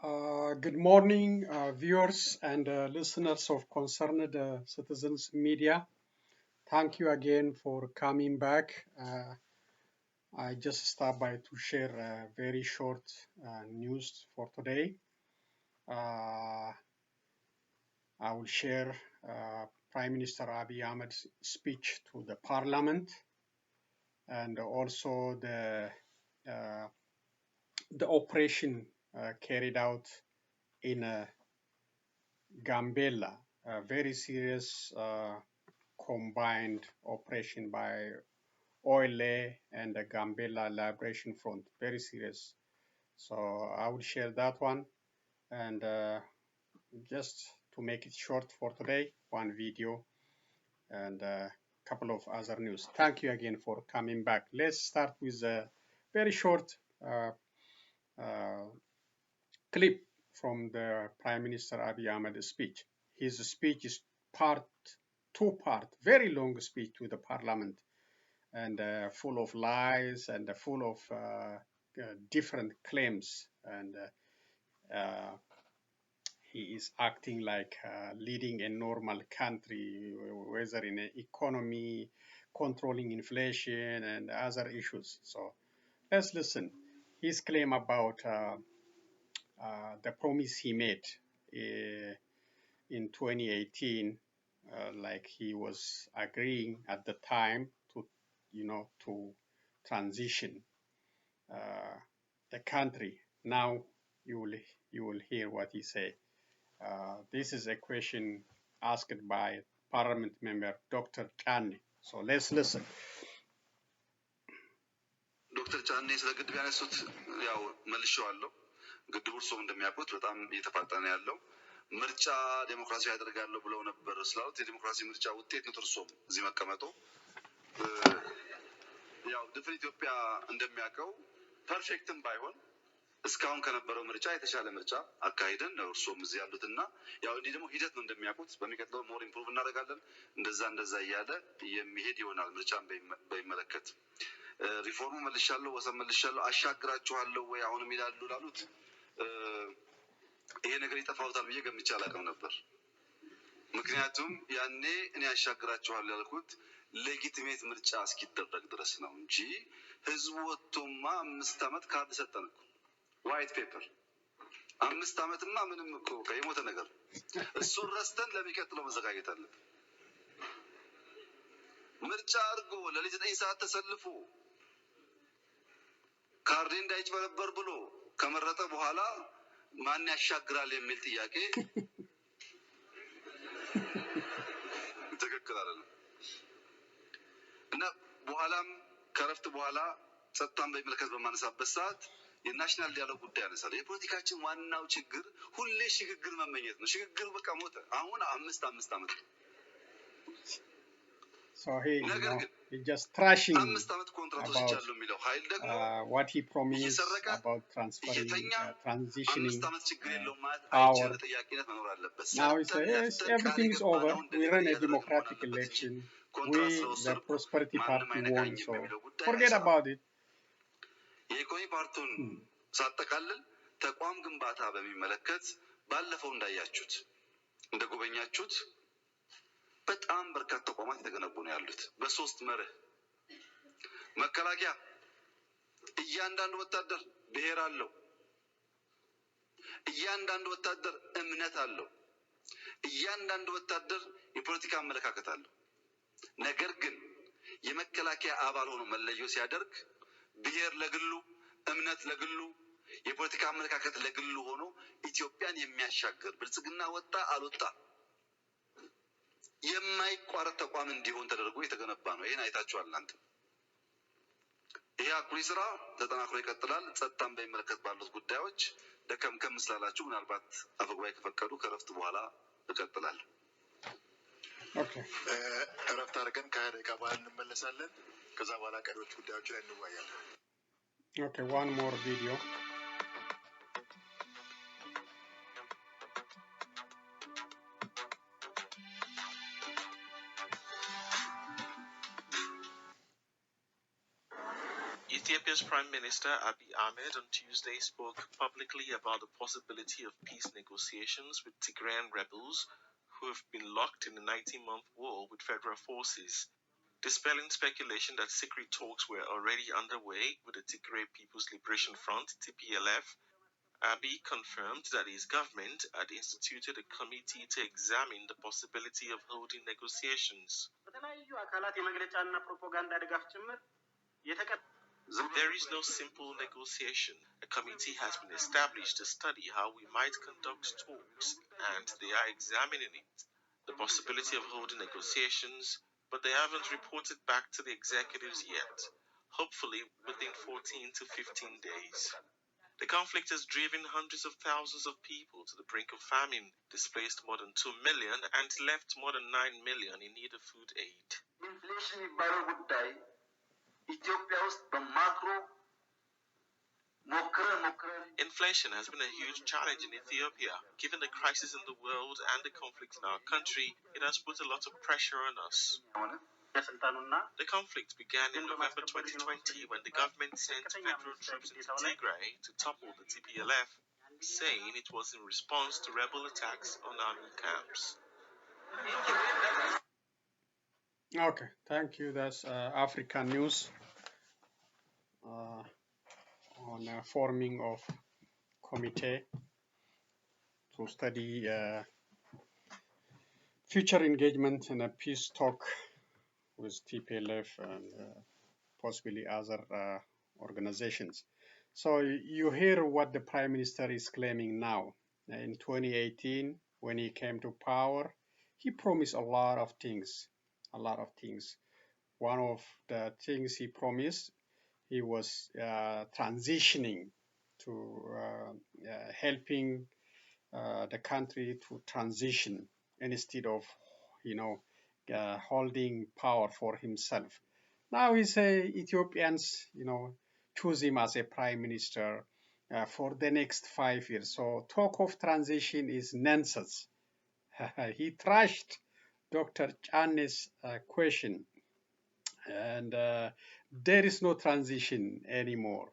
Good morning, viewers and listeners of Concerned Citizens Media. Thank you again for coming back. I just stopped by to share a very short news for today. I will share Prime Minister Abiy Ahmed's speech to the Parliament and also the operation carried out in Gambella, a very serious combined operation by OLA and the Gambella Liberation Front, very serious. So I will share that one, and just to make it short for today, one video and a couple of other news. Thank you again for coming back. Let's start with a very short clip from the Prime Minister Abiy Ahmed's speech. His speech is two-part, very long speech to the parliament, and full of lies and full of different claims. And he is acting like leading a normal country, whether in economy, controlling inflation, and other issues. So let's listen. His claim about the promise he made in 2018, like he was agreeing at the time to, to transition the country. Now you will hear what he say. This is a question asked by Parliament member Dr. Chani. So let's listen. ዶክተር ጫኔ ስለ ግድብ ያነሱት ያው መልሼዋለሁ። ግድቡ እርስዎም እንደሚያውቁት በጣም እየተፋጠነ ያለው ምርጫ ዴሞክራሲ ያደርጋለሁ ብለው ነበር ስላሉት የዴሞክራሲ ምርጫ ውጤት ነው እርስዎም እዚህ መቀመጡ። ያው ድፍን ኢትዮጵያ እንደሚያውቀው ፐርፌክትም ባይሆን እስካሁን ከነበረው ምርጫ የተሻለ ምርጫ አካሂደን ነው እርስዎም እዚህ ያሉትና ያው እንዲህ ደግሞ ሂደት ነው እንደሚያውቁት በሚቀጥለው ሞር ኢምፕሩቭ እናደርጋለን እንደዛ እያለ የሚሄድ ይሆናል ምርጫን በሚመለከት ሪፎርሙ መልሻለሁ ወሰን መልሻለሁ አሻግራችኋለሁ ወይ አሁንም ይላሉ ላሉት ይሄ ነገር ይተፋውታል ብዬ ገምቼ አላውቅም ነበር። ምክንያቱም ያኔ እኔ አሻግራችኋለሁ ያልኩት ሌጂቲሜት ምርጫ እስኪደረግ ድረስ ነው እንጂ ህዝቡ ወጥቶማ 5 ዓመት ካርድ ሰጠን እኮ ዋይት ፔፐር 5 ዓመትማ ምንም እኮ የሞተ ነገር እሱን ረስተን ለሚቀጥለው መዘጋጀት አለብን። ምርጫ አድርጎ ለሊት 9 ሰዓት ተሰልፎ ካርድ እንዳይጭበረበር ብሎ ከመረጠ በኋላ ማን ያሻግራል የሚል ጥያቄ ትክክል አይደለም። እና በኋላም ከረፍት በኋላ ጸጥታን በሚመለከት በማነሳበት ሰዓት የናሽናል ዲያሎግ ጉዳይ ያነሳል። የፖለቲካችን ዋናው ችግር ሁሌ ሽግግር መመኘት ነው። ሽግግር በቃ ሞተ። አሁን 5 ዓመት So he just trashing about what he promised about transferring, transitioning power. Now he says, yes, everything is over. We ran a democratic election. We, the Prosperity Party, won. So forget about it. የኢኮኖሚ ፓርቲውን ሳጠቃልል ተቋም ግንባታ በሚመለከት ባለፈው እንዳያችሁት እንደጎበኛችሁት በጣም በርካታ ተቋማት የተገነቡ ነው ያሉት በሶስት መርህ መከላከያ እያንዳንዱ ወታደር ብሔር አለው እያንዳንዱ ወታደር እምነት አለው እያንዳንዱ ወታደር የፖለቲካ አመለካከት አለው ነገር ግን የመከላከያ አባል ሆኖ መለዮ ሲያደርግ ብሔር ለግሉ እምነት ለግሉ የፖለቲካ አመለካከት ለግሉ ሆኖ ኢትዮጵያን የሚያሻግር ብልጽግና ወጣ አልወጣ የማይቋረጥ ተቋም እንዲሆን ተደርጎ የተገነባ ነው። ይሄን አይታችኋል እናንተ። ይሄ አኩሪ ስራ ተጠናክሮ ይቀጥላል። ጸጥታን በሚመለከት ባሉት ጉዳዮች ደከምከም ስላላችሁ ምናልባት አፈጉባኤ ከፈቀዱ ከረፍት በኋላ ይቀጥላል። ኦኬ ረፍት አድርገን ከደቂቃ በኋላ እንመለሳለን። ከዛ በኋላ ቀሪዎች ጉዳዮች ላይ እንወያያለን። ኦኬ one more video. Ethiopia's Prime Minister Abiy Ahmed on Tuesday spoke publicly about the possibility of peace negotiations with Tigrayan rebels who have been locked in a 19-month war with federal forces, dispelling speculation that secret talks were already underway with the Tigray People's Liberation Front (TPLF). Abiy confirmed that his government had instituted a committee to examine the possibility of holding negotiations. There is no simple negotiation. A committee has been established to study how we might conduct talks, and they are examining it, the possibility of holding negotiations, but they haven't reported back to the executives yet, hopefully within 14 to 15 days. The conflict has driven hundreds of thousands of people to the brink of famine, displaced more than 2 million, and left more than 9 million in need of food aid. Inflation has been a huge challenge in Ethiopia. Given the crisis in the world and the conflict in our country, it has put a lot of pressure on us. The conflict began in November 2020 when the government sent federal troops into Tigray to topple the TPLF, saying it was in response to rebel attacks on army camps. Okay, thank you. That's African news on forming of committee to study future engagement in a peace talk with TPLF and possibly other organizations. So you hear what the Prime Minister is claiming now. In 2018, when he came to power, he promised a lot of things, One of the things he promised, he was transitioning to helping the country to transition instead of, holding power for himself. Now he say Ethiopians, choose him as a prime minister for the next 5 years. So talk of transition is nonsense. He trashed Dr. Chan's question, and there is no transition anymore.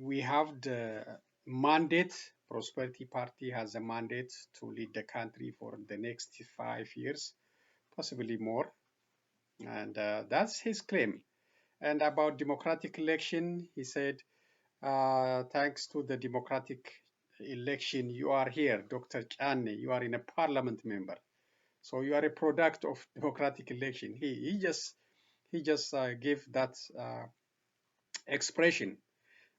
We have the mandate. Prosperity Party has a mandate to lead the country for the next 5 years, possibly more, and that's his claim. And about democratic election, he said, thanks to the democratic election, you are here, Dr. Chane, you are in a parliament member. So you are a product of democratic election. He just gave that expression,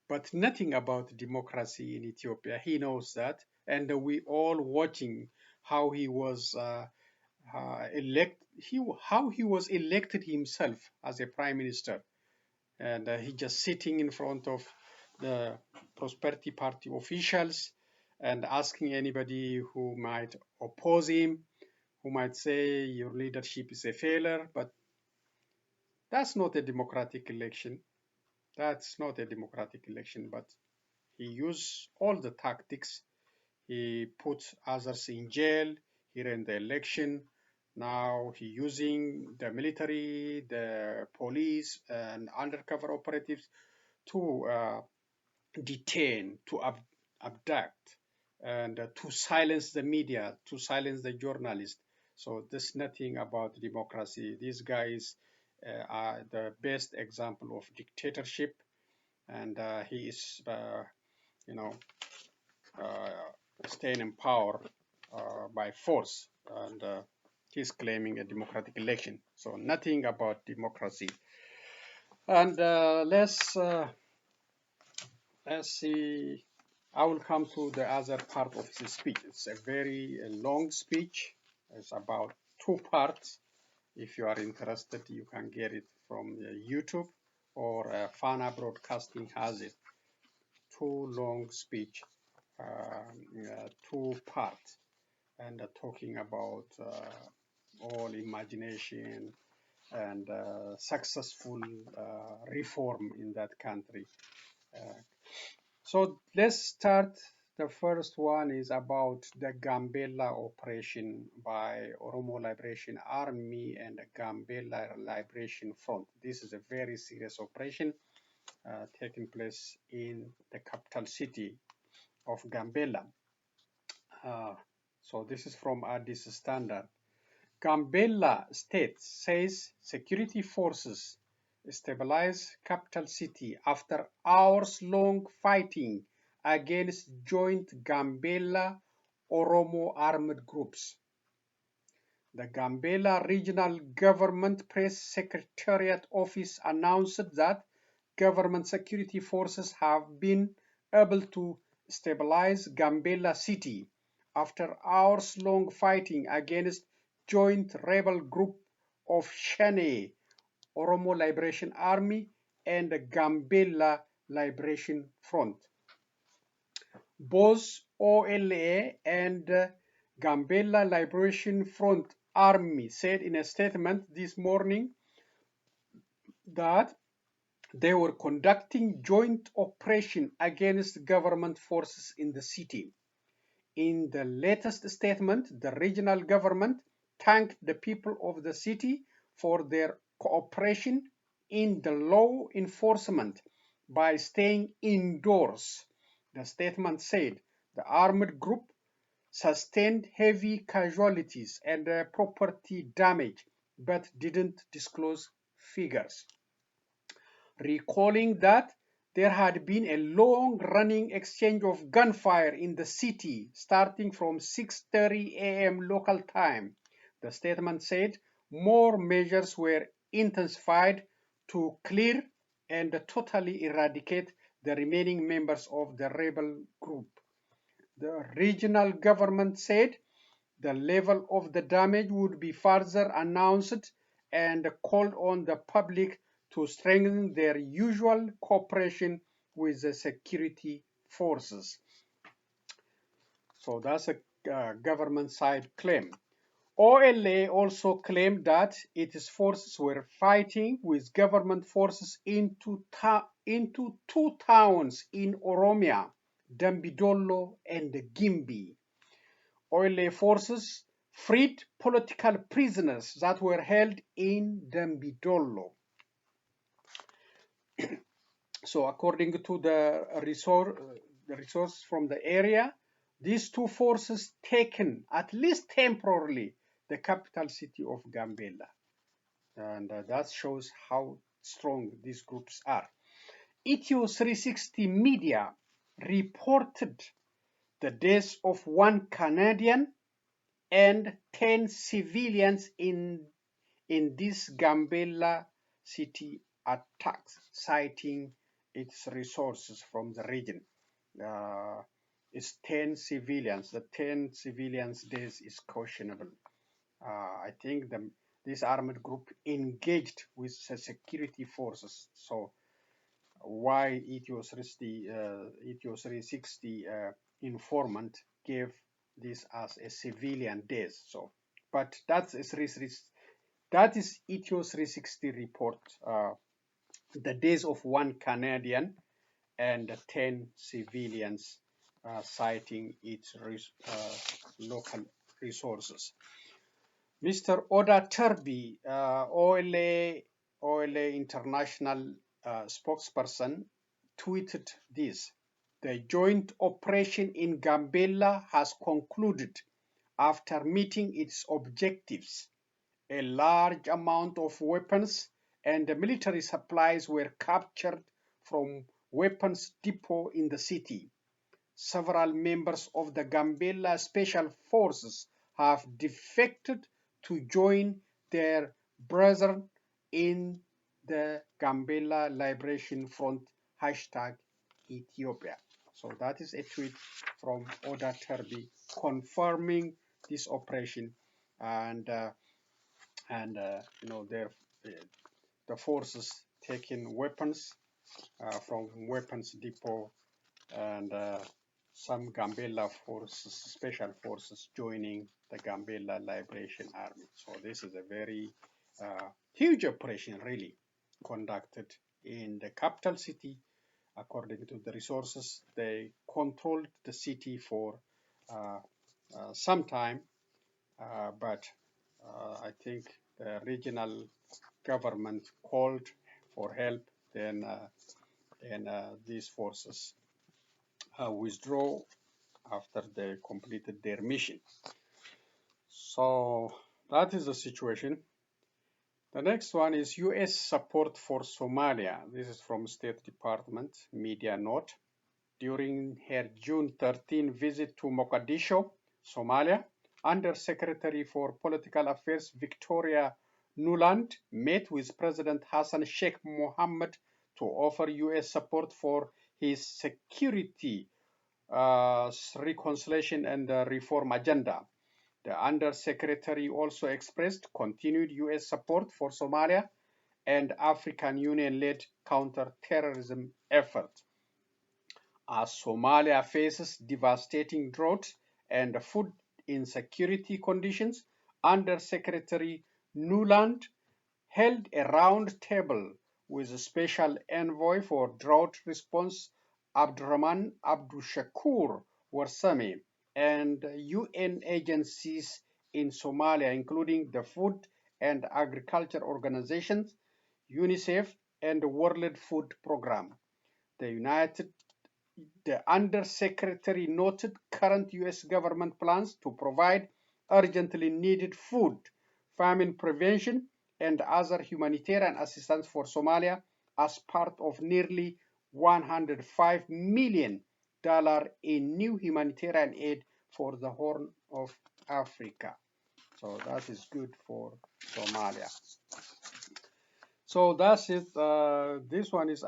but nothing about democracy in Ethiopia. He knows that, and we all watching how he was how he was elected himself as a prime minister, and he just sitting in front of the Prosperity Party officials and asking anybody who might oppose him, who might say your leadership is a failure. But that's not a democratic election. That's not a democratic election, but he used all the tactics. He put others in jail. He ran the election. Now he using the military, the police, and undercover operatives to detain, to abduct, and to silence the media, to silence the journalists. So there's nothing about democracy. These guys are the best example of dictatorship, and he is, staying in power by force, and he's claiming a democratic election. So nothing about democracy. And let's see. I will come to the other part of his speech. It's a very long speech. It's about 2 parts. If you are interested, you can get it from YouTube, or Fana Broadcasting has it. 2 long speech, 2 parts, and talking about all imagination and successful reform in that country. So let's start The first one is about the Gambella Operation by Oromo Liberation Army and the Gambella Liberation Front. This is a very serious operation taking place in the capital city of Gambella. So this is from Addis Standard. Gambella State says security forces stabilize capital city after hours-long fighting against joint Gambella Oromo armed groups. The Gambella Regional Government Press Secretariat Office announced that government security forces have been able to stabilize Gambella city after hours-long fighting against joint rebel group of Shane, Oromo Liberation Army, and the Gambella Liberation Front. Both OLA and Gambella Liberation Front Army said in a statement this morning that they were conducting joint operation against government forces in the city. In the latest statement, the regional government thanked the people of the city for their cooperation in the law enforcement by staying indoors. The statement said the armed group sustained heavy casualties and property damage, but didn't disclose figures, recalling that there had been a long-running exchange of gunfire in the city starting from 6:30 a.m. local time. The statement said more measures were intensified to clear and totally eradicate the remaining members of the rebel group. The regional government said the level of the damage would be further announced and called on the public to strengthen their usual cooperation with the security forces. So that's a government side claim. OLA also claimed that its forces were fighting with government forces into two towns in Oromia, Dambidolo and Gimbi. OLA forces freed political prisoners that were held in Dambidolo. So according to the resource from the area, these two forces taken, at least temporarily, the capital city of Gambella. And that shows how strong these groups are. Ethio 360 media reported the deaths of one Canadian and 10 civilians in this Gambella city attacks, citing its resources from the region. It's 10 civilians. The 10 civilians' death is questionable. I think this armed group engaged with the security forces. So why Ethio 360 informant gave this as a civilian death. So, but that is Ethio 360 report. The deaths of one Canadian and 10 civilians, citing its local resources. Mr. Oda Turbi, OLA International spokesperson, tweeted this: the joint operation in Gambella has concluded after meeting its objectives. A large amount of weapons and military supplies were captured from weapons depot in the city. Several members of the Gambella Special Forces have defected to join their brethren in the Gambella Liberation Front #Ethiopia. So that is a tweet from Oda Turbi confirming this operation, and the forces taking weapons from weapons depot, and some Gambella forces, special forces, joining the Gambella Liberation Army. So this is a very huge operation, really, conducted in the capital city according to the resources. They controlled the city for some time, but I think the regional government called for help, then these forces withdraw after they completed their mission. So that is the situation. The next one is U.S. support for Somalia. This is from State Department media note. During her June 13 visit to Mogadishu, Somalia, Under-Secretary for Political Affairs Victoria Nuland met with President Hassan Sheikh Mohammed to offer U.S. support for his security, reconciliation, and reform agenda. The Under-Secretary also expressed continued U.S. support for Somalia and African Union-led counter-terrorism efforts. As Somalia faces devastating drought and food insecurity conditions, Under-Secretary Nuland held a round table with a special envoy for drought response Abdurrahman Abdushakur Warsame and UN agencies in Somalia, including the Food and Agriculture Organizations, UNICEF, and the World Food Programme. The Under-Secretary noted current U.S. government plans to provide urgently needed food, famine prevention, and other humanitarian assistance for Somalia as part of nearly $105 million in new humanitarian aid for the Horn of Africa. So that is good for Somalia. So that's it. This one is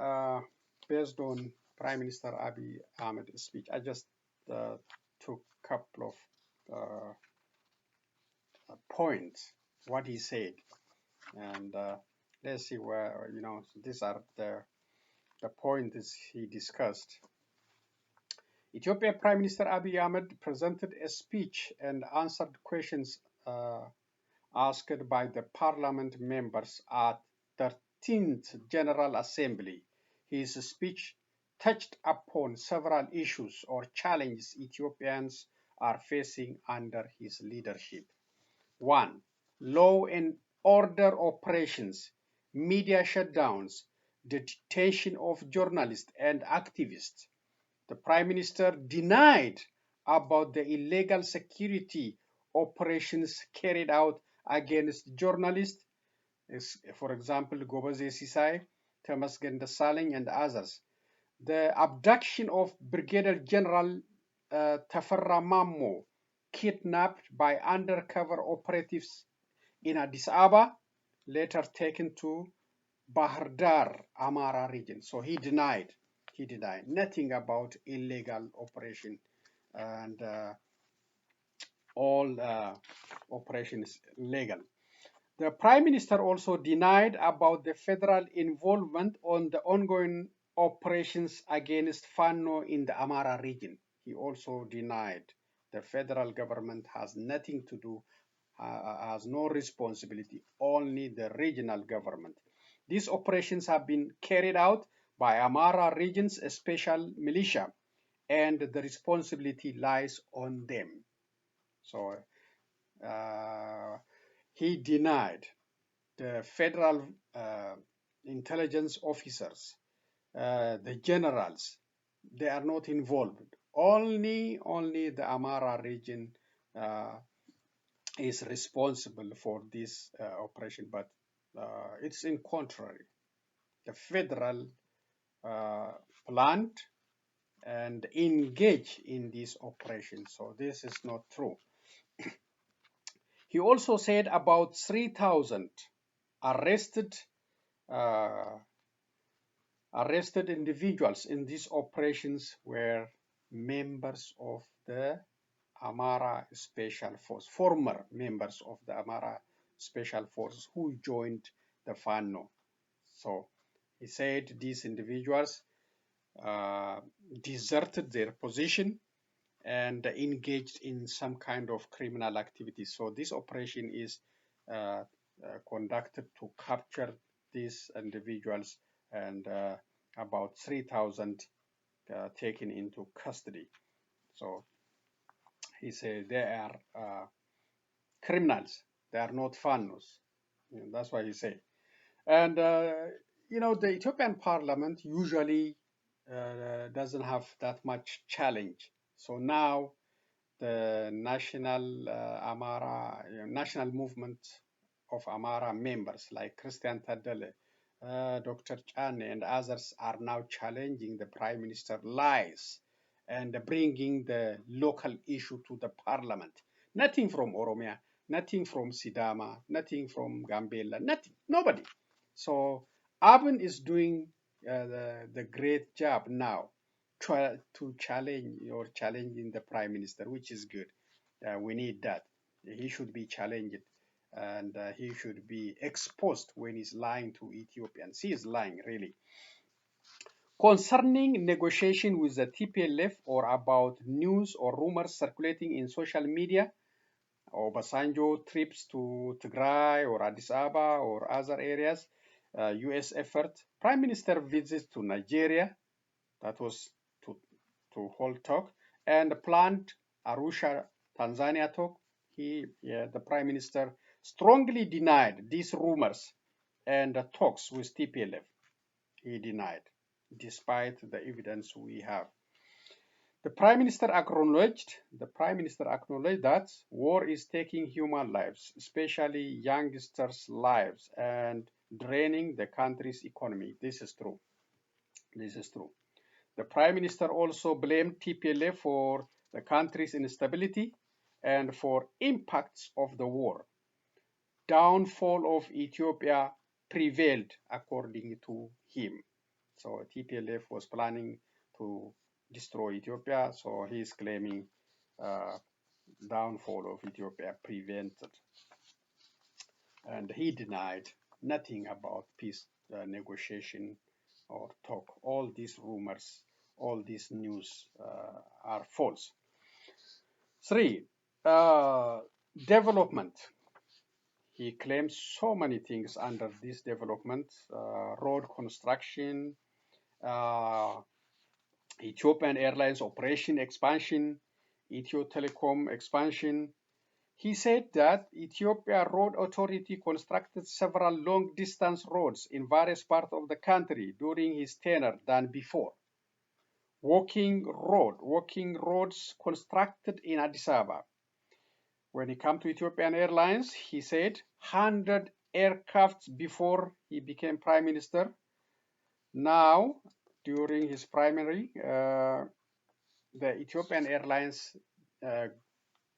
based on Prime Minister Abiy Ahmed's speech. I just took a couple of points, what he said, and let's see where, these are the points he discussed. Ethiopia Prime Minister Abiy Ahmed presented a speech and answered questions asked by the parliament members at 13th General Assembly. His speech touched upon several issues or challenges Ethiopians are facing under his leadership. 1. Law and order operations, media shutdowns, the detention of journalists and activists. The Prime Minister denied about the illegal security operations carried out against journalists, for example, Goboze Sisai, Temasgen Desalegn, and others. The abduction of Brigadier General Tafarra Mammo, kidnapped by undercover operatives in Addis Ababa, later taken to Bahir Dar, Amara region. So he denied nothing about illegal operation, and all operations legal. The Prime Minister also denied about the federal involvement on the ongoing operations against Fano in the Amara region. He also denied the federal government has nothing to do, has no responsibility, only the regional government. These operations have been carried out by Amara region's special militia, and the responsibility lies on them. So he denied the federal intelligence officers, the generals, they are not involved. Only the Amara region is responsible for this operation, but it's in contrary. The federal planned and engaged in this operation, so this is not true. He also said about 3,000 arrested individuals in these operations were members of the Amara Special Force, former members of the Amara Special Forces who joined the Fano. So he said these individuals deserted their position and engaged in some kind of criminal activity. So this operation is conducted to capture these individuals and about 3,000 taken into custody. So he said they are criminals. They are not fannos. That's what he said. And the Ethiopian parliament usually doesn't have that much challenge. So now the national movement of Amara members like Christian Tadele, Dr. Chane, and others are now challenging the prime minister lies and bringing the local issue to the parliament. Nothing from Oromia, nothing from Sidama, nothing from Gambella, nothing, nobody. So Abiy is doing the great job now to challenging the prime minister, which is good. We need that. He should be challenged and he should be exposed when he's lying to Ethiopians. He is lying, really. Concerning negotiation with the TPLF or about news or rumors circulating in social media, Obasanjo trips to Tigray or Addis Ababa or other areas, U.S. effort, Prime Minister visits to Nigeria, that was to hold talk, and planned Arusha, Tanzania talk. The Prime Minister strongly denied these rumors and the talks with TPLF. He denied, despite the evidence we have. The Prime Minister acknowledged that war is taking human lives, especially youngsters' lives, and draining the country's economy. This is true. This is true. The Prime Minister also blamed TPLF for the country's instability and for impacts of the war. Downfall of Ethiopia prevailed, according to him. So TPLF was planning to destroy Ethiopia, so he's claiming downfall of Ethiopia prevented. And he denied nothing about peace negotiation or talk. All these rumors, all these news are false. 3. Development. He claims so many things under this development. Road construction, Ethiopian Airlines operation expansion, Ethio Telecom expansion. He said that Ethiopia Road Authority constructed several long-distance roads in various parts of the country during his tenure than before. Walking roads constructed in Addis Ababa. When he came to Ethiopian Airlines, he said 100 aircrafts before he became prime minister. Now, during his primary, the Ethiopian Airlines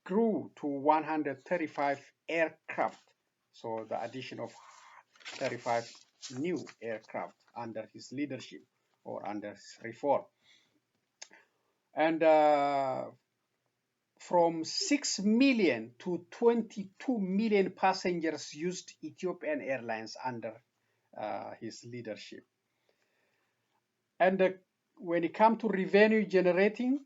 grew to 135 aircraft. So the addition of 35 new aircraft under his leadership or under his reform. And from 6 million to 22 million passengers used Ethiopian Airlines under his leadership. And when it comes to revenue generating,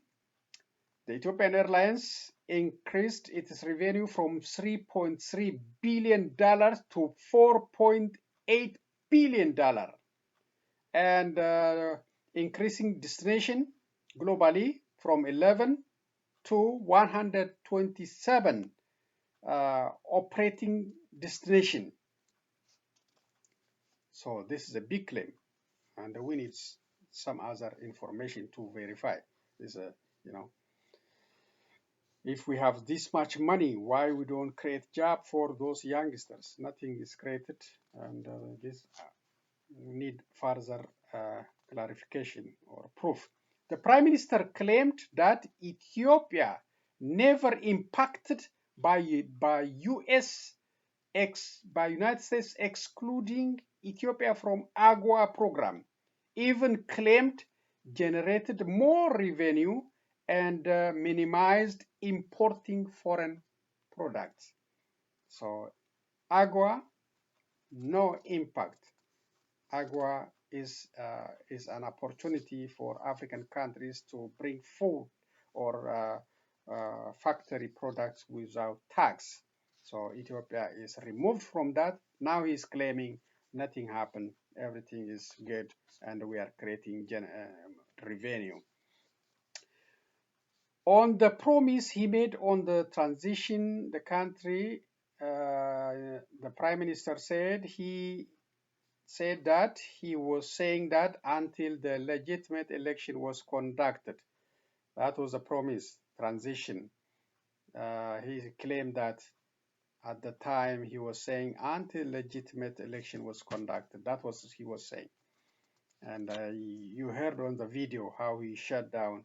the Ethiopian Airlines increased its revenue from $3.3 billion to $4.8 billion. And increasing destination globally from 11 to 127 operating destination. So this is a big claim, and we need some other information to verify. This, if we have this much money, why we don't create job for those youngsters? Nothing is created, and this need further clarification or proof. The Prime Minister claimed that Ethiopia never impacted by United States excluding Ethiopia from AGOA program, even claimed generated more revenue and minimized importing foreign products. So AGOA, no impact. AGOA is an opportunity for African countries to bring food or factory products without tax. So Ethiopia is removed from that. Now he's claiming nothing happened everything is good, and we are creating revenue. On the promise he made on the transition, the country, the Prime Minister said that he was saying that until the legitimate election was conducted. That was a promise, transition. He claimed that at the time he was saying until legitimate election was conducted. That was he was saying. And you heard on the video how he shut down,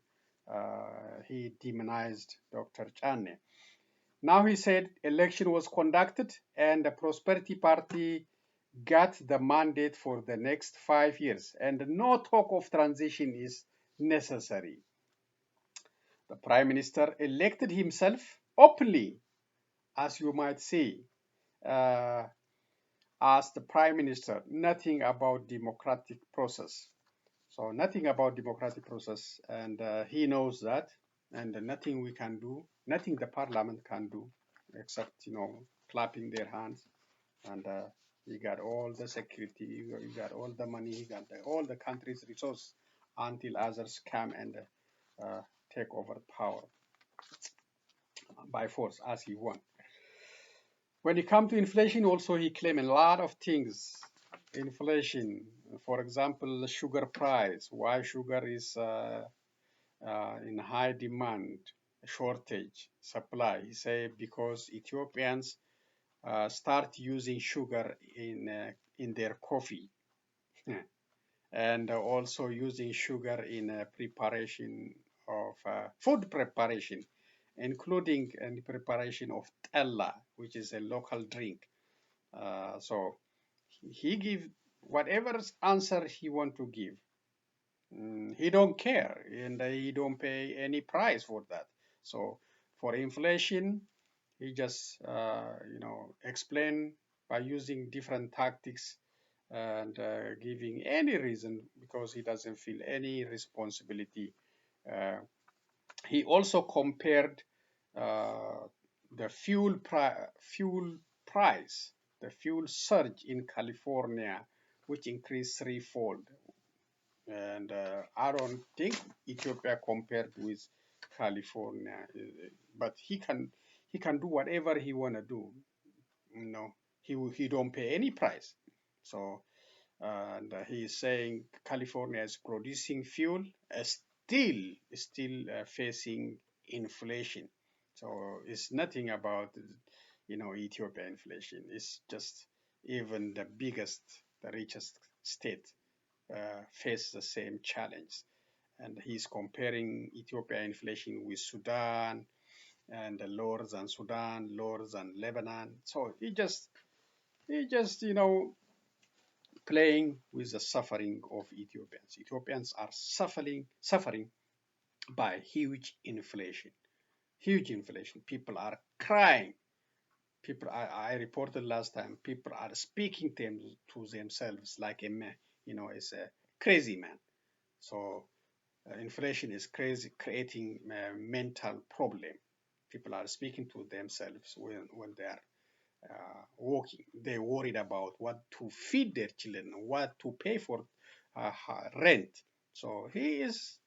he demonized Dr. Chane. Now he said election was conducted and the Prosperity Party got the mandate for the next 5 years, and no talk of transition is necessary. The Prime Minister elected himself openly, as you might see, as the Prime Minister, nothing about democratic process. So nothing about democratic process, and he knows that, and nothing we can do, nothing the parliament can do, except clapping their hands. And he got all the security, he got all the money, he got all the country's resources until others come and take over power by force as he wants. When it comes to inflation, also he claimed a lot of things. Inflation, for example, the sugar price, why sugar is in high demand, shortage, supply. He said because Ethiopians start using sugar in their coffee, and also using sugar in preparation of food preparation, including in preparation of tella, which is a local drink. So he give whatever answer he want to give. He don't care, and he don't pay any price for that. So for inflation, he just explain by using different tactics and giving any reason because he doesn't feel any responsibility. He also compared the fuel price, the fuel surge in California, which increased threefold. And I don't think Ethiopia compared with California, but he can do whatever he wanna do. He don't pay any price. So and he's saying California is producing fuel, still facing inflation. So it's nothing about Ethiopia inflation. It's just even the biggest, the richest state face the same challenge. And he's comparing Ethiopia inflation with Sudan and lower than Sudan, lower than Lebanon. So he just playing with the suffering of Ethiopians. Ethiopians are suffering by huge inflation. Huge inflation. People are crying. People, I reported last time, people are speaking to themselves like a man, as a crazy man. So inflation is crazy, creating a mental problem. People are speaking to themselves when they are working. They're worried about what to feed their children, what to pay for rent. So he is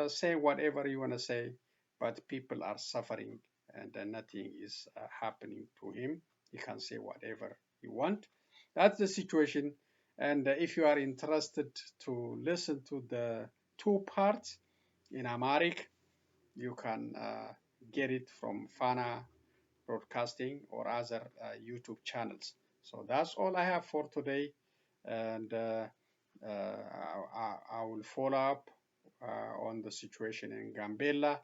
saying whatever you want to say, but people are suffering, and nothing is happening to him. He can say whatever he want. That's the situation. And if you are interested to listen to the two parts in Amharic, you can get it from Fana Broadcasting or other YouTube channels. So that's all I have for today, and I will follow up on the situation in Gambella.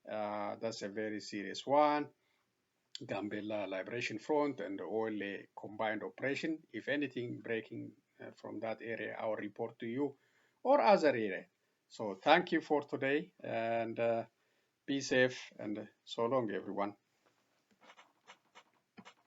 That's a very serious one. Gambella Liberation Front and the OLA combined operation. If anything breaking from that area, I'll report to you or other area. So thank you for today, and be safe, and so long, everyone.